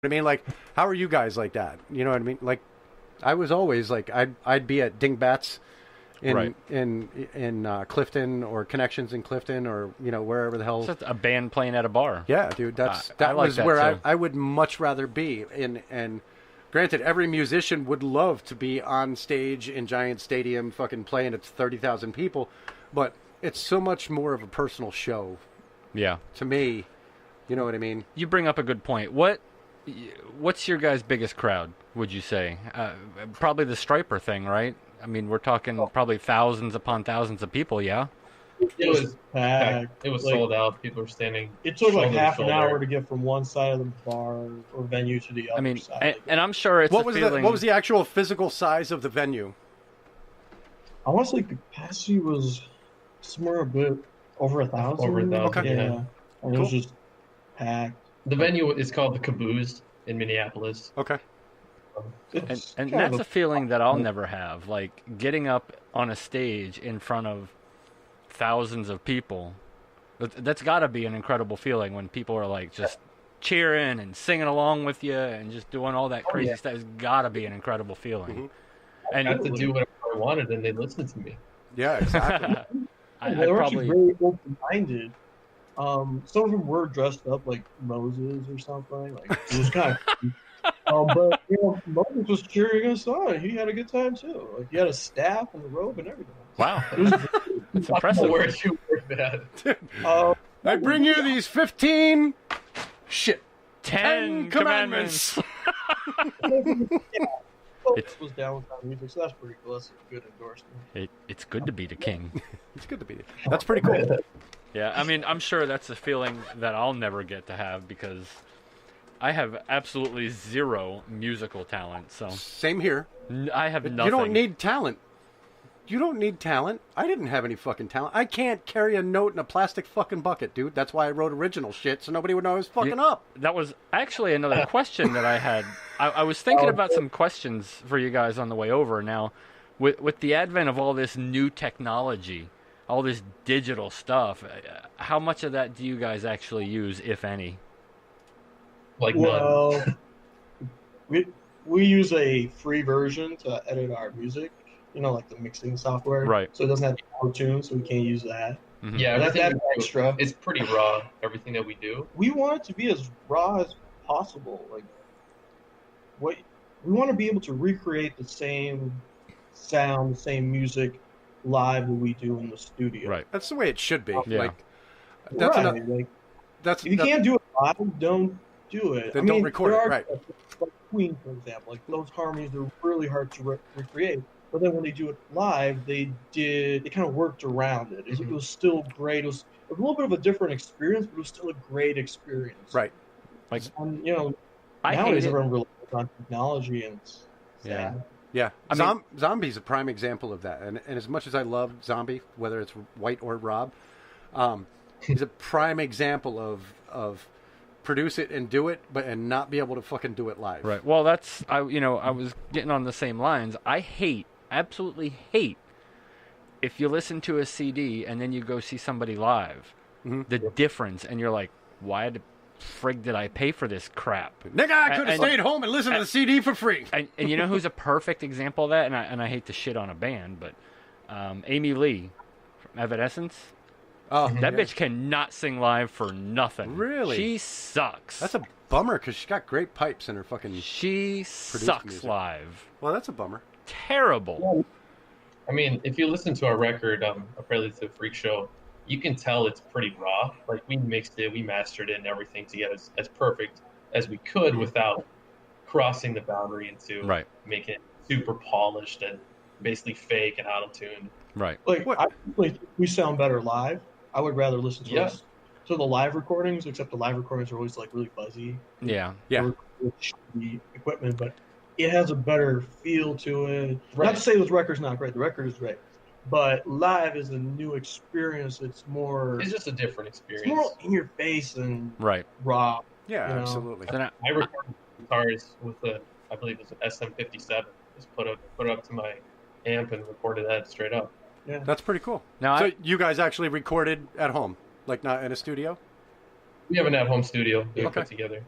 I mean, like, how are you guys like that? You know what I mean? Like, I was always like, I'd be at Dingbats in Clifton, or Connections in Clifton, or wherever the hell. It's just a band playing at a bar. Yeah, dude, that I like was that where too. I would much rather be. And granted, every musician would love to be on stage in Giant Stadium, fucking playing at 30,000 people, but it's so much more of a personal show. Yeah. To me, you know what I mean? You bring up a good point. What's your guys' biggest crowd, would you say? Probably the Striper thing, right? I mean, we're talking probably thousands upon thousands of people, yeah? It was packed. It was sold out. People were standing. It took like half an shoulder. hour to get from one side of the bar or venue to the other side. And I'm sure it's what was the actual physical size of the venue? I want to say capacity was somewhere a bit over 1,000. Over 1,000, yeah. yeah. And it was just packed. The venue is called the Caboose in Minneapolis. Okay. And that's a feeling that I'll never have. Like, getting up on a stage in front of thousands of people. That's got to be an incredible feeling when people are, like, just cheering and singing along with you and just doing all that crazy stuff. It's got to be an incredible feeling. Mm-hmm. And I got to do whatever I wanted, and they listened to me. Yeah, exactly. They were actually very open-minded. Some of them were dressed up like Moses or something. Like, it was kind of but Moses was cheering us on. He had a good time too. Like, he had a staff and a robe and everything. Wow. It's impressive. Where you were that. I bring you these 15 10 commandments. It was downtown music, so that's pretty cool. That's a good endorsement. It's good to be the king. It's good to be. That's pretty cool. Yeah, I mean, I'm sure that's a feeling that I'll never get to have because I have absolutely zero musical talent. So same here. I have nothing. You don't need talent. You don't need talent. I didn't have any fucking talent. I can't carry a note in a plastic fucking bucket, dude. That's why I wrote original shit, so nobody would know I was fucking up. That was actually another question that I had. I was thinking about some questions for you guys on the way over. Now, with the advent of all this new technology, all this digital stuff, how much of that do you guys actually use, if any? Like none. We use a free version to edit our music. Like the mixing software. Right. So it doesn't have the auto-tune, so we can't use that. Mm-hmm. Yeah, that's extra. It's pretty raw, everything that we do. We want it to be as raw as possible. Like, we want to be able to recreate the same sound, the same music live that we do in the studio. Right. That's the way it should be. Yeah. Like, that's right. If you can't do it live, don't do it. Then don't record it. Right. Like Queen, for example. Like, those harmonies are really hard to recreate. But then when they do it live, they kind of worked around it. It was still great. It was a little bit of a different experience, but it was still a great experience. Right. Like, nowadays everyone relies on technology, and it's sad. Yeah. Zombie's a prime example of that. And as much as I love Zombie, whether it's White or Rob, he's a prime example of produce it and do it, and not be able to fucking do it live. Right. Well, I was getting on the same lines. I absolutely hate if you listen to a CD and then you go see somebody live. Mm-hmm. The difference, and you're like, why the frig did I pay for this crap? Nigga, I could have stayed home and listened to the CD for free. And you know who's a perfect example of that? And I hate to shit on a band, but Amy Lee from Evanescence. Oh, that bitch cannot sing live for nothing. Really? She sucks. That's a bummer because she's got great pipes in her fucking. She sucks music. Live. Well, that's a bummer. Terrible. I mean, if you listen to our record, A Prelude to the Freak Show, you can tell it's pretty raw. Like, we mixed it, we mastered it, and everything to get as perfect as we could without crossing the boundary into making it super polished and basically fake and auto-tuned. Right. Like, we sound better live. I would rather listen to us to the live recordings, except the live recordings are always like really fuzzy. Yeah. Yeah. With shitty equipment, but it has a better feel to it. Right. Not to say this record's not great. The record is great. But live is a new experience. It's just a different experience. It's more in your face and raw. Yeah, absolutely. I recorded guitars with I believe it was an SM57. Just put it up to my amp and recorded that straight up. Yeah. That's pretty cool. Now, so you guys actually recorded at home, like not in a studio? We have an at-home studio that we put together.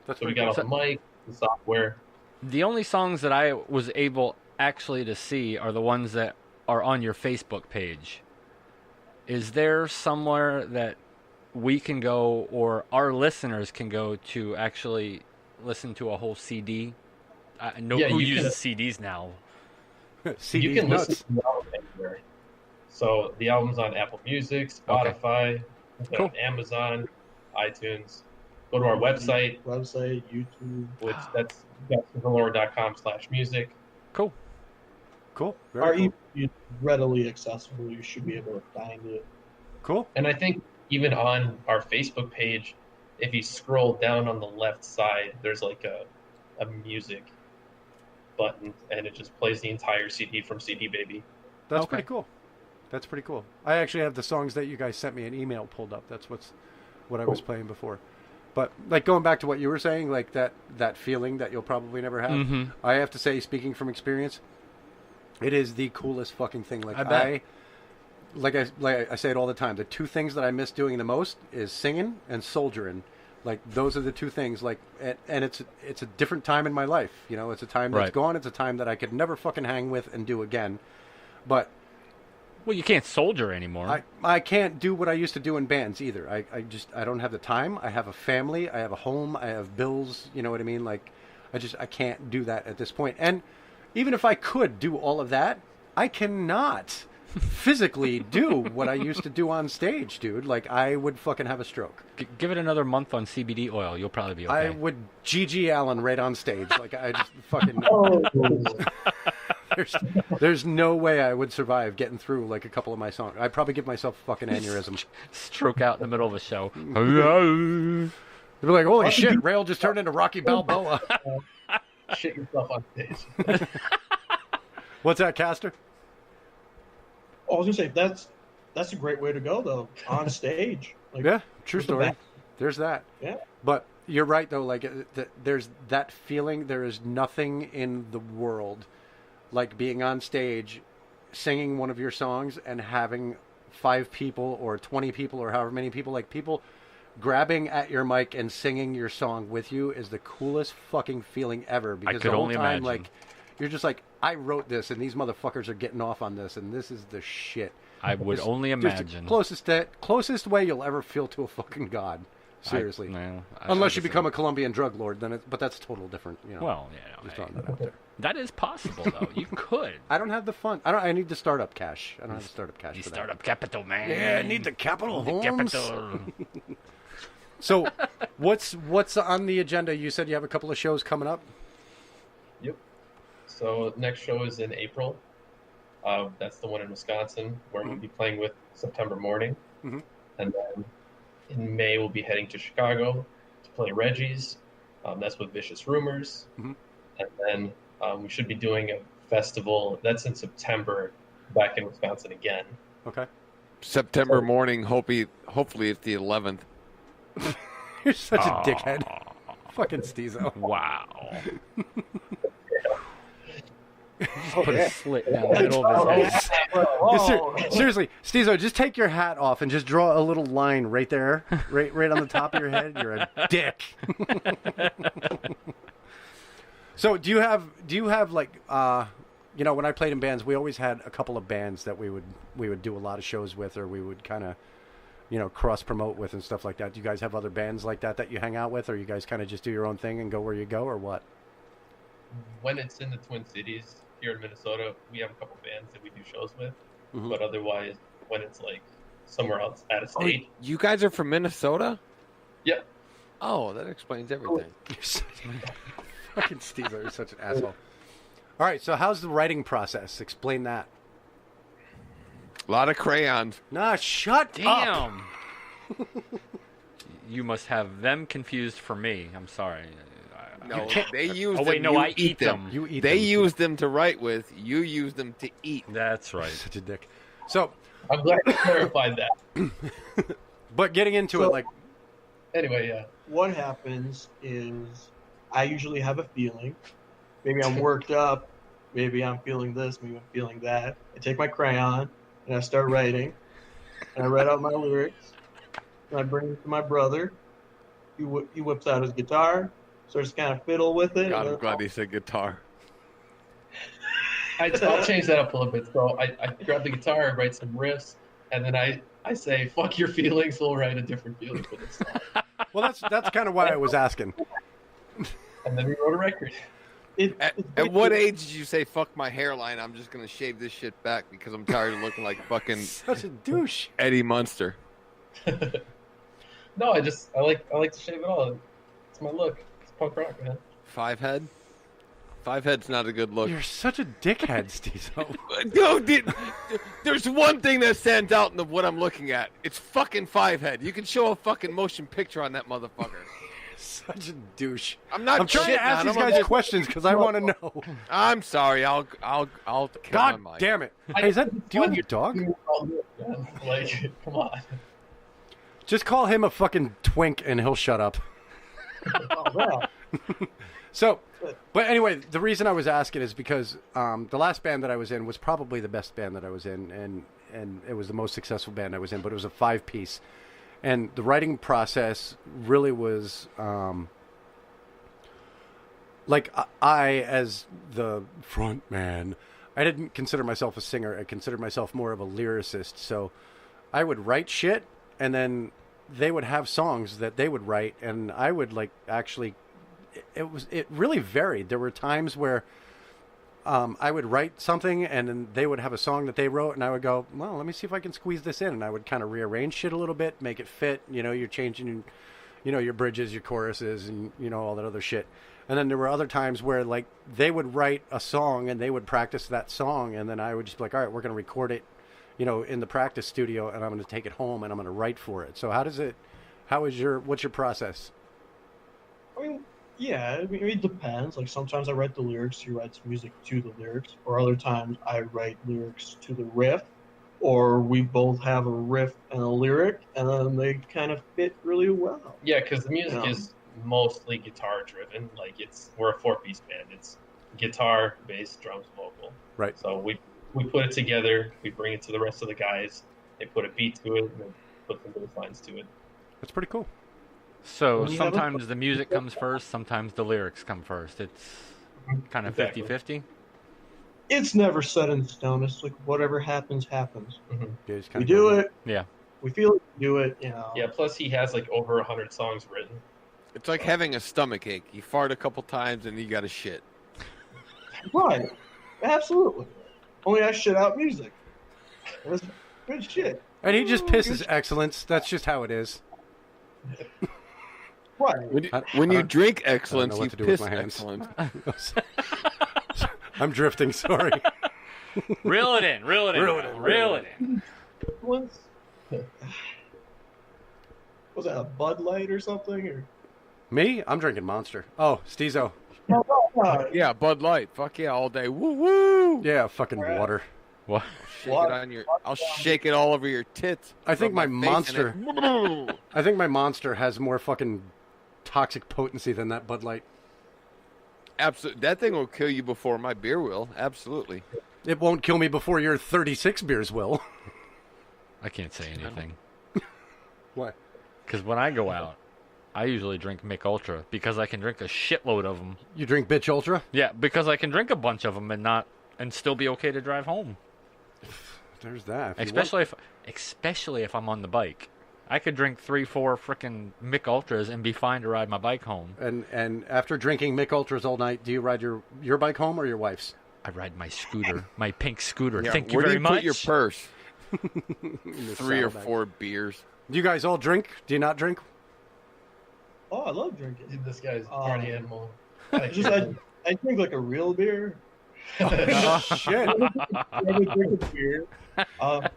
So we got all the mic, the software. The only songs that I was able actually to see are the ones that are on your Facebook page. Is there somewhere that we can go, or our listeners can go, to actually listen to a whole CD? Who uses CDs now? CDs you can listen to the album anywhere. So the album's on Apple Music, Spotify, cool. Amazon, iTunes. Go to our website, YouTube, which that's volor.com/music. Cool. Our EP is readily accessible. You should be able to find it. Cool. And I think even on our Facebook page, if you scroll down on the left side, there's like a music button, and it just plays the entire CD from CD Baby. That's pretty cool. That's pretty cool. I actually have the songs that you guys sent me an email pulled up. That's what I was playing before. But like going back to what you were saying, like that feeling that you'll probably never have. Mm-hmm. I have to say, speaking from experience, it is the coolest fucking thing. Like I say it all the time. The two things that I miss doing the most is singing and soldiering. Like those are the two things. Like, and it's a different time in my life. You know, it's a time that's gone. It's a time that I could never fucking hang with and do again. But well, you can't soldier anymore. I can't do what I used to do in bands either. I don't have the time. I have a family. I have a home. I have bills. You know what I mean? Like, I can't do that at this point. And even if I could do all of that, I cannot physically do what I used to do on stage, dude. Like, I would fucking have a stroke. Give it another month on CBD oil. You'll probably be okay. I would G.G. Allen right on stage. Like, I just fucking... There's no way I would survive getting through like a couple of my songs. I'd probably give myself a fucking aneurysm. Stroke out in the middle of a show. They'd be like, holy shit, Rail just turned into Rocky Balboa. Shit yourself on stage. What's that, Caster? I was going to say, that's a great way to go, though, on stage. Like, yeah, true story. There's that. Yeah. But you're right, though. Like, there's that feeling. There is nothing in the world like being on stage, singing one of your songs and having 5 people or 20 people or however many people, like people grabbing at your mic and singing your song with you is the coolest fucking feeling ever. Because I could the whole only time, imagine. like, you're just like, I wrote this and these motherfuckers are getting off on this and this is the shit. I would only imagine. The closest way you'll ever feel to a fucking god. Seriously. Unless you become a Colombian drug lord, then but that's total different. You know, well, yeah. Just throwing that out there. That is possible, though. You could. I don't have the fun. I need the startup cash. I don't have the startup cash. The startup capital, man. Yeah, I need the capital. The capital. So, what's on the agenda? You said you have a couple of shows coming up. Yep. So next show is in April. That's the one in Wisconsin where we'll be playing with September Morning, and then in May we'll be heading to Chicago to play Reggie's. That's with Vicious Rumors, and then we should be doing a festival that's in September back in Wisconsin again. Okay. September morning. Hopefully it's the 11th. You're such a dickhead. Fucking Steezo. Wow. Put a slit down the middle of his head. Seriously, Steezo, just take your hat off and just draw a little line right there, right on the top of your head. You're a dick. So, do you have like, when I played in bands, we always had a couple of bands that we would do a lot of shows with, or we would kind of, cross promote with and stuff like that. Do you guys have other bands like that you hang out with, or you guys kind of just do your own thing and go where you go, or what? When it's in the Twin Cities here in Minnesota, we have a couple bands that we do shows with, but otherwise, when it's like somewhere else out of state. Oh, you guys are from Minnesota? Yep. Oh, that explains everything. Fucking Steve, you're such an asshole. All right, so how's the writing process? Explain that. A lot of crayons. Nah, shut up. You must have them confused for me. I'm sorry. No, they use them. Oh, wait, no, I eat them. You eat they them. use them to write with. You use them to eat. That's right. Such a dick. So, I'm glad you clarified that. But getting into it, like... Anyway, yeah. What happens is I usually have a feeling. Maybe I'm worked up. Maybe I'm feeling this. Maybe I'm feeling that. I take my crayon and I start writing. And I write out my lyrics. And I bring it to my brother. He whips out his guitar. So just kind of fiddle with it. God, I'm glad he said guitar. I'll change that up a little bit. So I grab the guitar, write some riffs, and then I say, fuck your feelings, we'll write a different feeling for this song. Well, that's kind of why I was asking. And then we wrote a record. At what age did you say, fuck my hairline, I'm just going to shave this shit back because I'm tired of looking like fucking Such a douche. Eddie Munster? No, I like to shave it all. It's my look. It's punk rock, man. Five head? Five head's not a good look. You're such a dickhead, Stezo. No, there's one thing that stands out in what I'm looking at. It's fucking five head. You can show a fucking motion picture on that motherfucker. Such a douche. I'm not. I'm trying to ask these guys questions because I want to know. I'm sorry. I'll kill God my mic. damn it! Hey, do you have a dog? Like, come on. Just call him a fucking twink and he'll shut up. Oh, wow. So, but anyway, the reason I was asking is because the last band that I was in was probably the best band that I was in, and it was the most successful band I was in, but it was a 5-piece. And the writing process really was, like, I, as the front man, I didn't consider myself a singer. I considered myself more of a lyricist. So I would write shit, and then they would have songs that they would write, and I would, like, actually, it really varied. There were times where I would write something, and then they would have a song that they wrote, and I would go, well, let me see if I can squeeze this in. And I would kind of rearrange shit a little bit, make it fit. You know, you're changing, you know, your bridges, your choruses, and, you know, all that other shit. And then there were other times where, like, they would write a song, and they would practice that song, and then I would just be like, all right, we're going to record it, you know, in the practice studio, and I'm going to take it home, and I'm going to write for it. So what's your process? I mean, yeah, I mean, it depends. Like, sometimes I write the lyrics, he writes music to the lyrics, or other times I write lyrics to the riff, or we both have a riff and a lyric, and then they kind of fit really well. Yeah, because the music is mostly guitar driven. Like, we're a 4-piece band. It's guitar, bass, drums, vocal. Right. So we put it together, we bring it to the rest of the guys, they put a beat to it, and then put some bass lines to it. That's pretty cool. So sometimes the music comes first, sometimes the lyrics come first. It's kind of 50-50. It's never set in stone. It's like whatever happens, happens. Mm-hmm. We do it. Yeah. We feel it, we do it, you know. Yeah, plus he has like over 100 songs written. It's like having a stomach ache. You fart a couple times and you got to shit. Right. Absolutely. Only I shit out music. That's good shit. And he just pisses excellence. That's just how it is. Right. When you drink excellence, you to do piss with my hands. excellence. I'm drifting, sorry. Reel it in. Once, was that a Bud Light or something? Or? Me? I'm drinking Monster. Oh, Stezo. Yeah, Bud Light. Fuck yeah, all day. Woo woo. Yeah, fucking water. What? I'll shake it all over your tits. I think my face Monster. in it. I think my Monster has more fucking toxic potency than that Bud Light. Absolutely, that thing will kill you before my beer will. Absolutely. It won't kill me before your 36 beers will. I can't say anything. What? Because when I go out, I usually drink Mick Ultra because I can drink a shitload of them. You drink Bitch Ultra? Yeah, because I can drink a bunch of them and still be okay to drive home. There's that. Especially if I'm on the bike. I could drink 3-4 frickin' Mick Ultras and be fine to ride my bike home. And after drinking Mick Ultras all night, do you ride your bike home or your wife's? I ride my scooter, my pink scooter. Yeah, Thank you very much. Where do you put your purse? 3 or saddlebag. 4 beers. Do you guys all drink? Do you not drink? Oh, I love drinking. This guy's a party animal. It's just I drink like a real beer. Shit. I drink a beer. But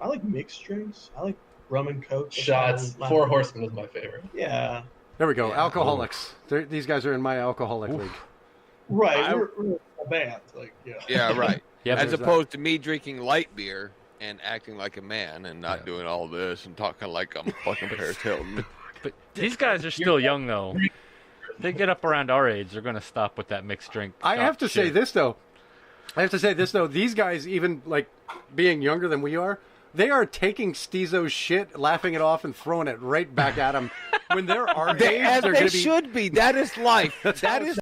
I like mixed drinks. I like rum and coke. Shots. 4 Horsemen was my favorite. Yeah. There we go. Yeah. Alcoholics. These guys are in my alcoholic league. Right. We're a band. Like, yeah. Yeah, right. Yep. As opposed to me drinking light beer and acting like a man and not doing all this and talking like I'm fucking Paris Hilton. But these guys are still young, though. They get up around our age, they're going to stop with that mixed drink. I have to say this, though. These guys, even, like, being younger than we are, they are taking Stezo's shit, laughing it off, and throwing it right back at him when they're our age, As they're they going to be. should be. That is life. That is